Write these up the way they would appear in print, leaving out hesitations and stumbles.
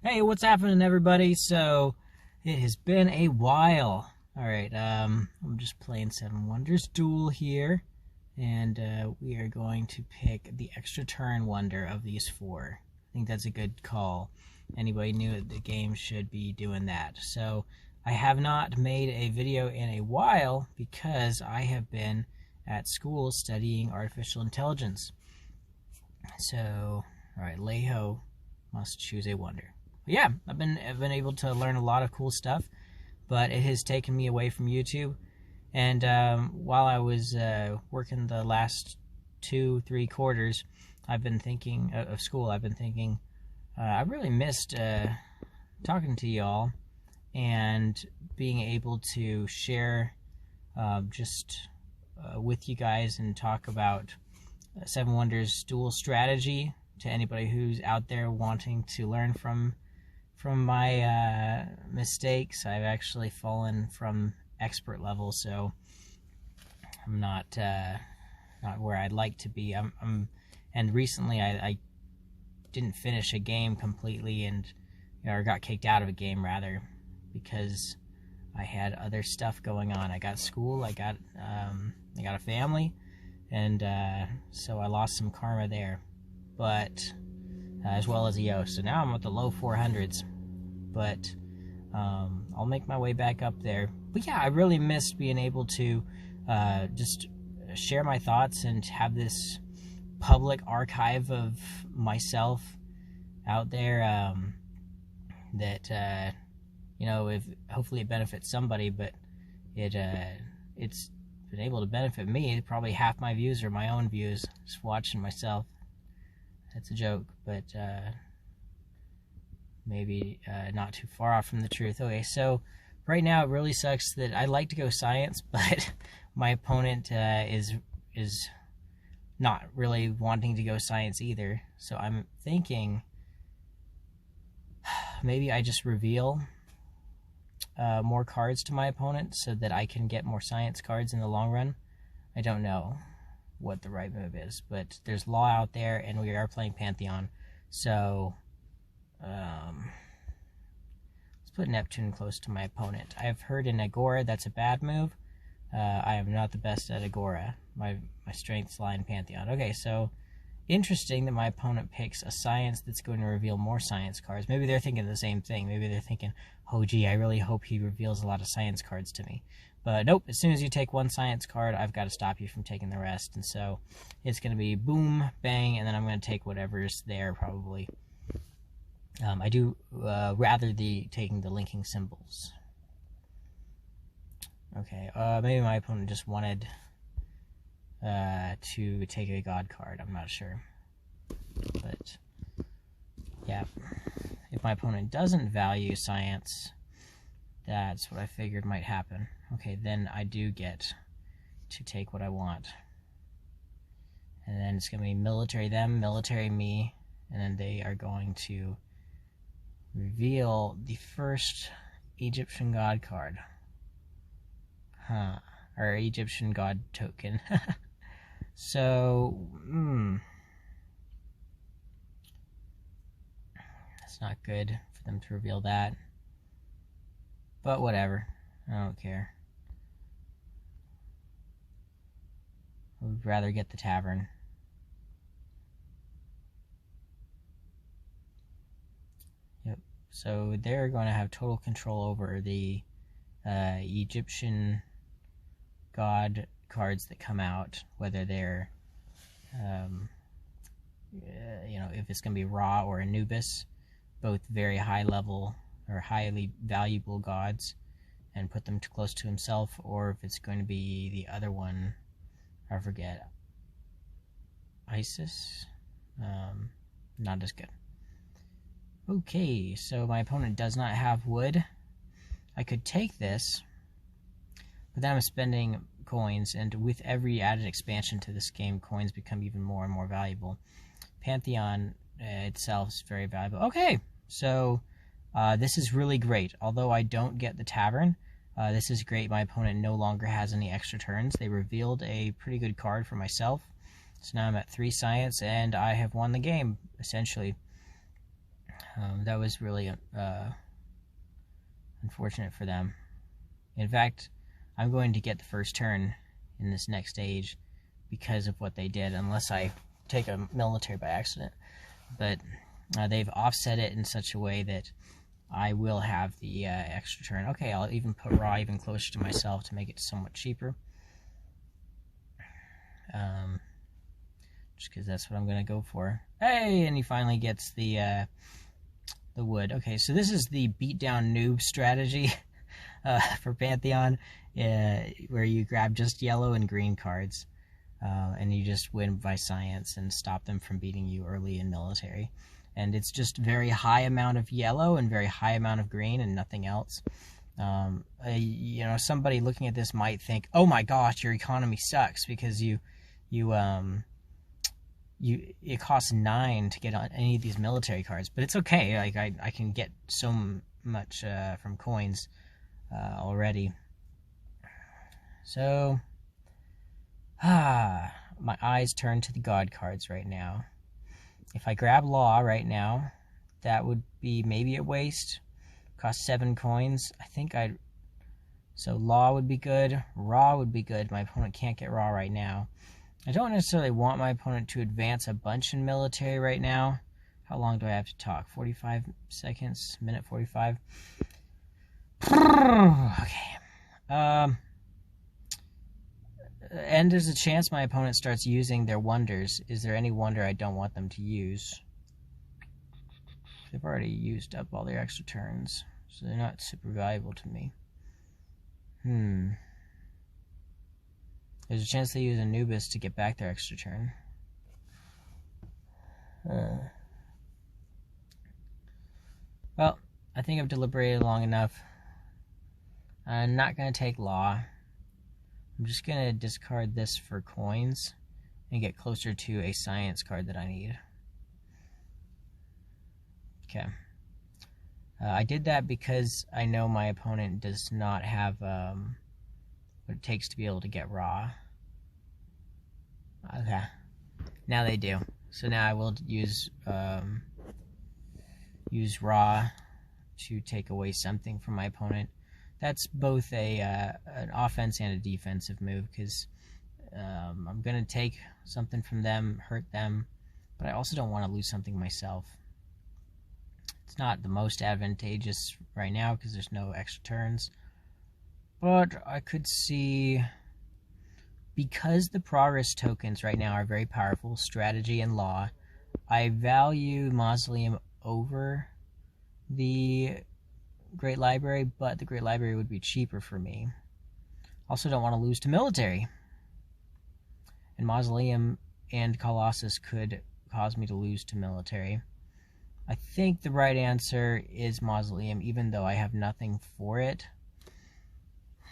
Hey, what's happening, everybody? So, it has been a while. Alright, I'm just playing some Wonders Duel here, and we are going to pick the extra turn wonder of these four. I think that's a good call. Anybody new at the game should be doing that. So, I have not made a video in a while because I have been at school studying artificial intelligence. So, alright, Leho must choose a wonder. Yeah, I've been able to learn a lot of cool stuff, but it has taken me away from YouTube. And while I was working the last 2-3 quarters, I've been thinking of school. I've been thinking I really missed talking to y'all and being able to share with you guys and talk about Seven Wonders Duel strategy to anybody who's out there wanting to learn from my mistakes. I've actually fallen from expert level, so I'm not where I'd like to be. And recently I didn't finish a game completely, or got kicked out of a game rather, because I had other stuff going on. I got school, I got a family, and so I lost some karma there. But as well as EO. So now I'm at the low 400s, but I'll make my way back up there. But yeah, I really missed being able to just share my thoughts and have this public archive of myself out there that if hopefully it benefits somebody, but it's been able to benefit me. Probably half my views are my own views, just watching myself. That's a joke, but maybe not too far off from the truth. Okay, so right now it really sucks that I like to go science, but my opponent is not really wanting to go science either. So I'm thinking maybe I just reveal more cards to my opponent so that I can get more science cards in the long run. I don't know what the right move is, but there's law out there, and we are playing Pantheon, so let's put Neptune close to my opponent. I've heard in Agora that's a bad move. I am not the best at Agora. My strengths lie in Pantheon. Okay, so interesting that my opponent picks a science that's going to reveal more science cards. Maybe they're thinking the same thing. Maybe they're thinking, oh gee, I really hope he reveals a lot of science cards to me. But nope, as soon as you take one science card, I've got to stop you from taking the rest. And so it's going to be boom, bang, and then I'm going to take whatever's there probably. I do rather taking the linking symbols. Okay, maybe my opponent just wanted to take a god card. I'm not sure. But yeah, if my opponent doesn't value science, that's what I figured might happen. Okay, then I do get to take what I want. And then it's going to be military them, military me, and then they are going to reveal the first Egyptian god card. Or Egyptian god token. So, that's not good for them to reveal that. But whatever. I don't care. I would rather get the tavern. Yep. So they're going to have total control over the Egyptian god cards that come out, whether they're, if it's going to be Ra or Anubis, both very high level or highly valuable gods, and put them close to himself, or if it's going to be the other one, I forget, Isis, not as good. Okay, so my opponent does not have wood. I could take this, but then I'm spending coins, and with every added expansion to this game, coins become even more and more valuable. Pantheon itself is very valuable. Okay, so this is really great. Although I don't get the tavern, this is great. My opponent no longer has any extra turns. They revealed a pretty good card for myself. So now I'm at 3 science, and I have won the game, essentially. That was really unfortunate for them. In fact, I'm going to get the first turn in this next stage because of what they did, unless I take a military by accident. But they've offset it in such a way that I will have the extra turn. Okay, I'll even put raw even closer to myself to make it somewhat cheaper. Just because that's what I'm going to go for. Hey, and he finally gets the wood. Okay, so this is the beatdown noob strategy for Pantheon, where you grab just yellow and green cards, and you just win by science and stop them from beating you early in military. And it's just very high amount of yellow and very high amount of green and nothing else. You know, somebody looking at this might think, "Oh my gosh, your economy sucks because it costs 9 to get on any of these military cards." But it's okay. Like I can get so much from coins already. So, my eyes turn to the god cards right now. If I grab law right now, that would be maybe a waste. Cost 7 coins. I think so law would be good. Raw would be good. My opponent can't get raw right now. I don't necessarily want my opponent to advance a bunch in military right now. How long do I have to talk? 45 seconds? Minute 45? Okay. And there's a chance my opponent starts using their wonders. Is there any wonder I don't want them to use? They've already used up all their extra turns, so they're not super valuable to me. There's a chance they use Anubis to get back their extra turn. Well, I think I've deliberated long enough. I'm not going to take law. I'm just going to discard this for coins and get closer to a science card that I need. Okay. I did that because I know my opponent does not have what it takes to be able to get raw. Okay. Now they do. So now I will use raw to take away something from my opponent. That's both an offense and a defensive move, because I'm going to take something from them, hurt them, but I also don't want to lose something myself. It's not the most advantageous right now because there's no extra turns, but I could see, because the progress tokens right now are very powerful, strategy and law, I value Mausoleum over the Great Library, but the Great Library would be cheaper for me. Also don't want to lose to military. And Mausoleum and Colossus could cause me to lose to military. I think the right answer is Mausoleum, even though I have nothing for it.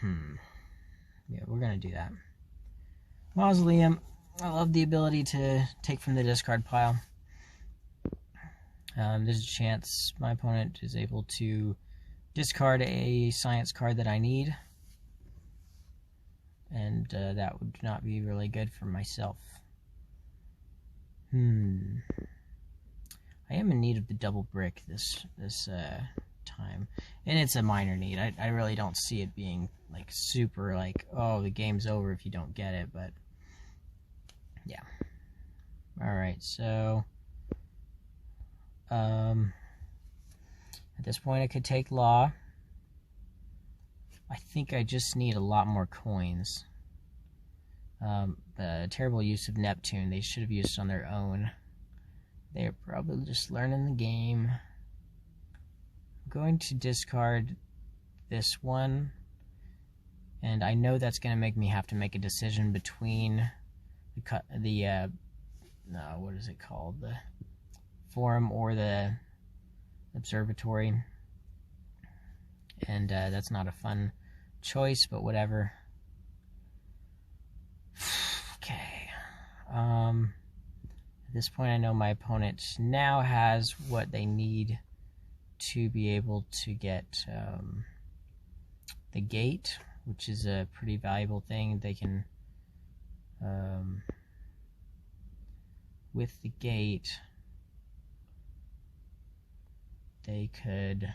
Yeah, we're going to do that. Mausoleum, I love the ability to take from the discard pile. There's a chance my opponent is able to discard a science card that I need, and that would not be really good for myself. I am in need of the double brick this time, and it's a minor need. I really don't see it being like super like, oh, the game's over if you don't get it, but yeah. Alright, so at this point I could take law. I think I just need a lot more coins. The terrible use of Neptune, they should have used on their own. They're probably just learning the game. I'm going to discard this one, and I know that's going to make me have to make a what is it called? The forum or the observatory. And that's not a fun choice, but whatever. Okay. At this point, I know my opponent now has what they need to be able to get the gate, which is a pretty valuable thing. They can, with the gate, they could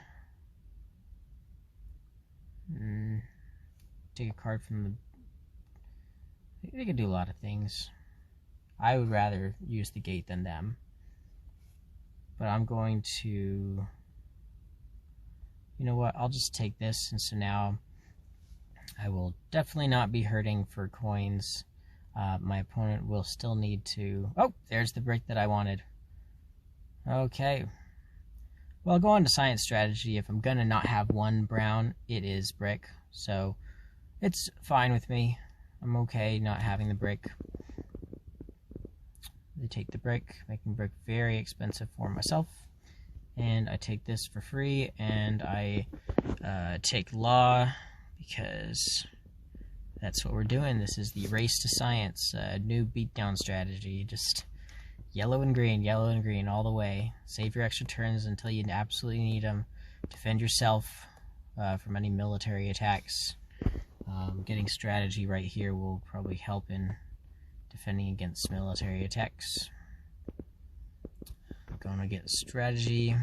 take a card from the... They could do a lot of things. I would rather use the gate than them. But I'm going to... You know what? I'll just take this, and so now I will definitely not be hurting for coins. My opponent will still need to... Oh, there's the brick that I wanted. Okay. Well, I'll go on to science strategy. If I'm going to not have one brown, it is brick. So it's fine with me. I'm okay not having the brick. They take the brick, making brick very expensive for myself. And I take this for free, and I take law, because that's what we're doing. This is the race to science, new beatdown strategy. Just yellow and green all the way. Save your extra turns until you absolutely need them. Defend yourself from any military attacks. Getting strategy right here will probably help in defending against military attacks. I'm going to get strategy.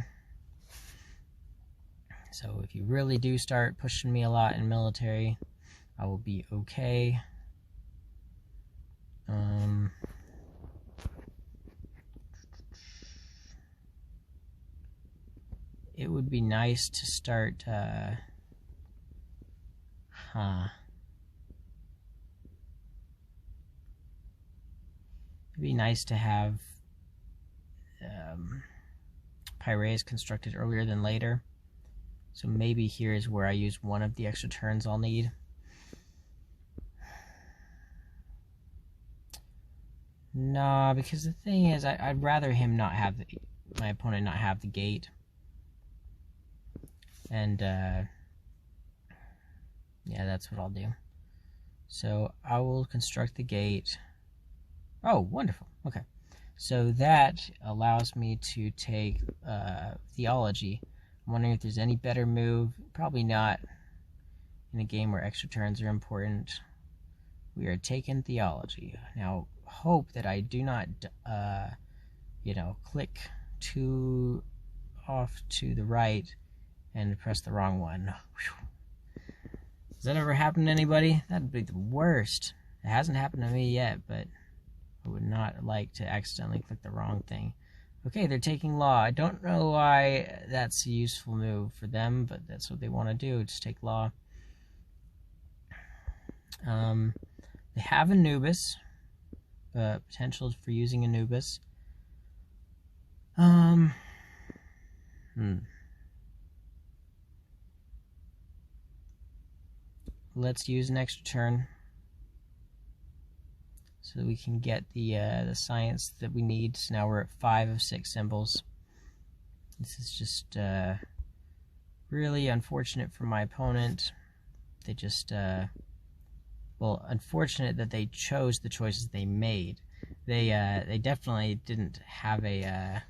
So if you really do start pushing me a lot in military, I will be okay. It would be nice to start, It'd be nice to have Piraeus constructed earlier than later. So maybe here is where I use one of the extra turns I'll need. Nah, because the thing is, I'd rather him not have my opponent not have the gate. And yeah, that's what I'll do. So I will construct the gate. Oh, wonderful. Okay. So that allows me to take theology. I'm wondering if there's any better move. Probably not in a game where extra turns are important. We are taking theology. Now, hope that I do not, click too off to the right and press the wrong one. Whew. Does that ever happen to anybody? That'd be the worst. It hasn't happened to me yet, but I would not like to accidentally click the wrong thing. Okay, they're taking law. I don't know why that's a useful move for them, but that's what they want to do, just take law. They have Anubis, potential for using Anubis. Let's use an extra turn so that we can get the science that we need. So now we're at 5 of 6 symbols. This is just really unfortunate for my opponent. They just, well, unfortunate that they chose the choices they made. They definitely didn't have a.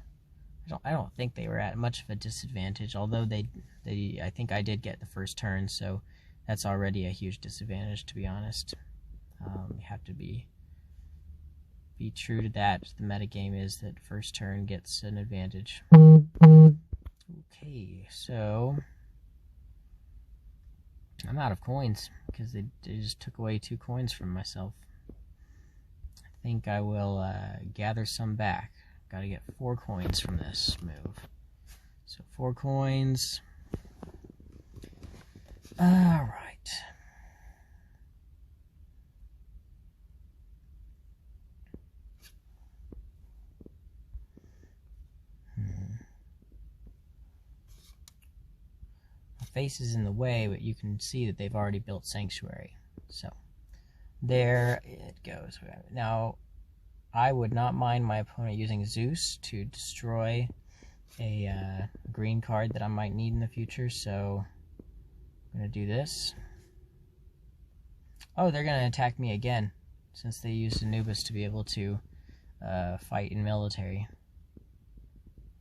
I don't think they were at much of a disadvantage. Although I think I did get the first turn, so that's already a huge disadvantage, to be honest. You have to be true to that. The metagame is that first turn gets an advantage. Okay, so I'm out of coins because they just took away 2 coins from myself. I think I will gather some back. Got to get 4 coins from this move. So 4 coins. All right. Face is in the way, but you can see that they've already built Sanctuary. So there it goes. Now, I would not mind my opponent using Zeus to destroy a green card that I might need in the future, so I'm going to do this. Oh, they're going to attack me again, since they used Anubis to be able to fight in military.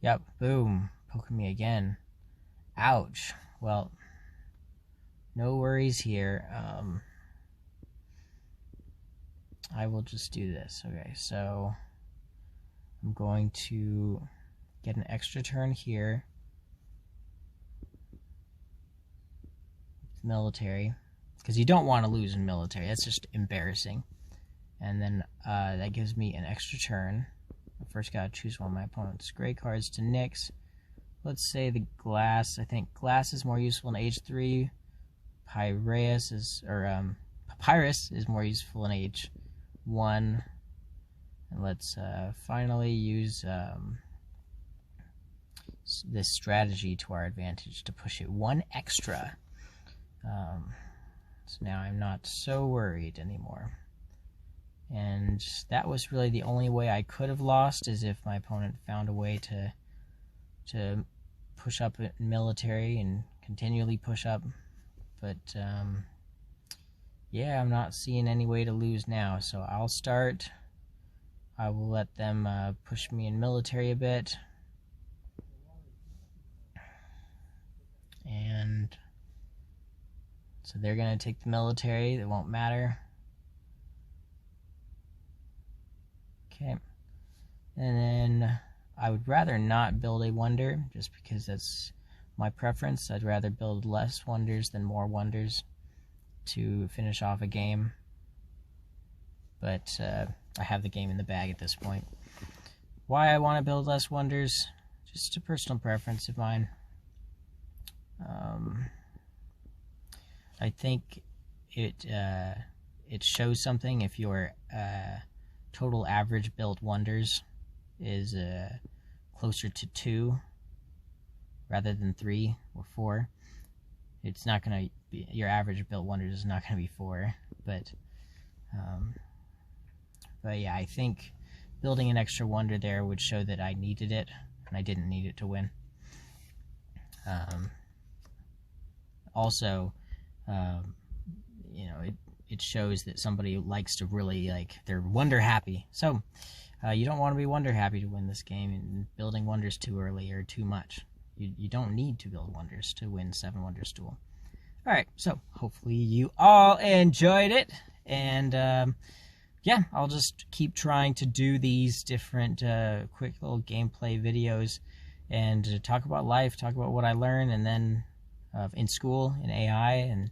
Yep, boom, poking me again. Ouch. Well, no worries here. I will just do this. Okay, so I'm going to get an extra turn here with military, because you don't want to lose in military. That's just embarrassing. And then that gives me an extra turn. I first got to choose one of my opponent's gray cards to nix. Let's say the glass. I think glass is more useful in age 3. Papyrus is more useful in age 1. And let's finally use this strategy to our advantage to push it 1 extra. So now I'm not so worried anymore. And that was really the only way I could have lost, is if my opponent found a way to push up in military and continually push up. But yeah, I'm not seeing any way to lose now, so I'll start. I will let them push me in military a bit. And so they're going to take the military. It won't matter. Okay. And then I would rather not build a wonder, just because that's my preference. I'd rather build less wonders than more wonders to finish off a game. But I have the game in the bag at this point. Why I want to build less wonders? Just a personal preference of mine. I think it shows something if your total average built wonders is closer to 2 rather than 3 or 4. It's not going to be, your average built wonders is not going to be 4, but yeah, I think building an extra wonder there would show that I needed it, and I didn't need it to win. Also, you know, it shows that somebody likes to really, like, they're wonder happy. So you don't want to be wonder happy to win this game, and building wonders too early or too much. You don't need to build wonders to win 7 Wonders Duel. Alright, so hopefully you all enjoyed it, and yeah, I'll just keep trying to do these different quick little gameplay videos and talk about life, talk about what I learn, and then in school, in AI, and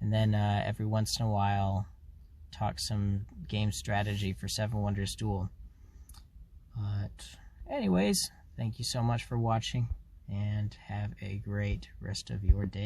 then every once in a while talk some game strategy for 7 Wonders Duel. But anyways, thank you so much for watching, and have a great rest of your day.